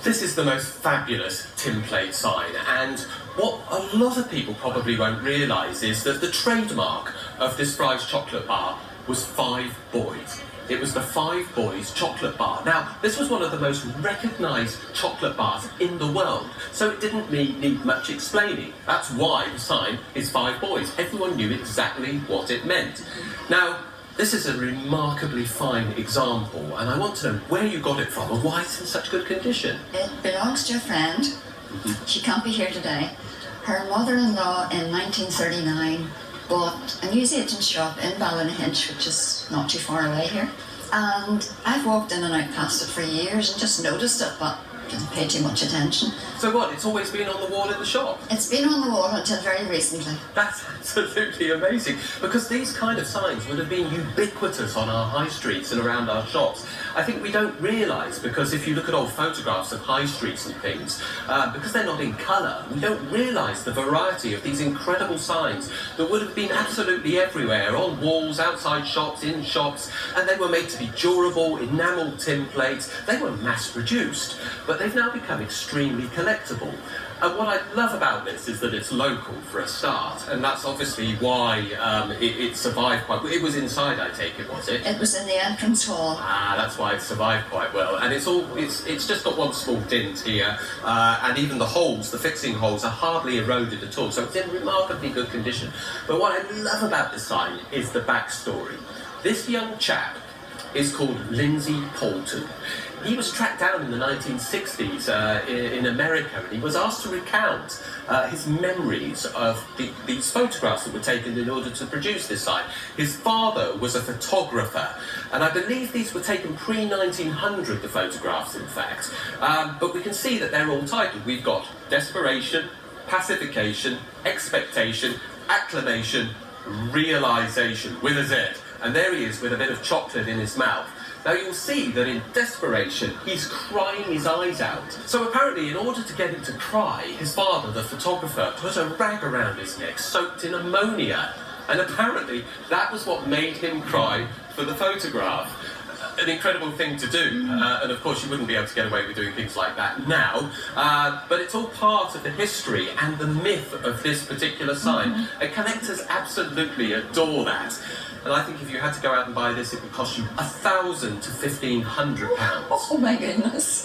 This is the most fabulous tin plate sign, and what a lot of people probably won't realise is that the trademark of this Fry's chocolate bar was 5 boys. It was the 5 Boys chocolate bar. Now, this was one of the most recognised chocolate bars in the world, so it didn't need much explaining. That's why the sign is 5 Boys. Everyone knew exactly what it meant. Now, this is a remarkably fine example, and I want to know where you got it from and why it's in such good condition. It belongs to a friend. She can't be here today. Her mother-in-law in 1939 bought a newsagent shop in Ballynahinch, which is not too far away here. And I've walked in and out past it for years and just noticed it, but didn't pay too much attention. So what, it's always been on the wall in the shop? It's been on the wall until very recently. That's absolutely amazing, because these kind of signs would have been ubiquitous on our high streets and around our shops. I think we don't realise, because if you look at old photographs of high streets and things, because they're not in colour, we don't realise the variety of these incredible signs that would have been absolutely everywhere, on walls, outside shops, in shops, and they were made to be durable, enamel tin plates. They were mass-produced, but they've now become extremely collectible. And what I love about this is that it's local for a start, and that's obviously why it survived quite well. It was inside, I take it, was it? It was in the entrance hall. Ah, that's why it survived quite well. And it's just got one small dint here, and even the holes, the fixing holes, are hardly eroded at all, so it's in remarkably good condition. But what I love about this sign is the backstory. This young chap is called Lindsay Poulton. He was tracked down in the 1960s in America, and he was asked to recount his memories of these photographs that were taken in order to produce this sign. His father was a photographer, and I believe these were taken pre-1900, the photographs, in fact. But we can see that they're all titled. We've got desperation, pacification, expectation, acclamation, realisation, with a Z. And there he is with a bit of chocolate in his mouth. Now you'll see that in desperation, he's crying his eyes out. So apparently, in order to get him to cry, his father, the photographer, put a rag around his neck soaked in ammonia. And apparently, that was what made him cry for the photograph. An incredible thing to do, and of course you wouldn't be able to get away with doing things like that now, but it's all part of the history and the myth of this particular sign, and collectors absolutely adore that. And I think if you had to go out and buy this, it would cost you £1,000 to £1,500. Oh my goodness.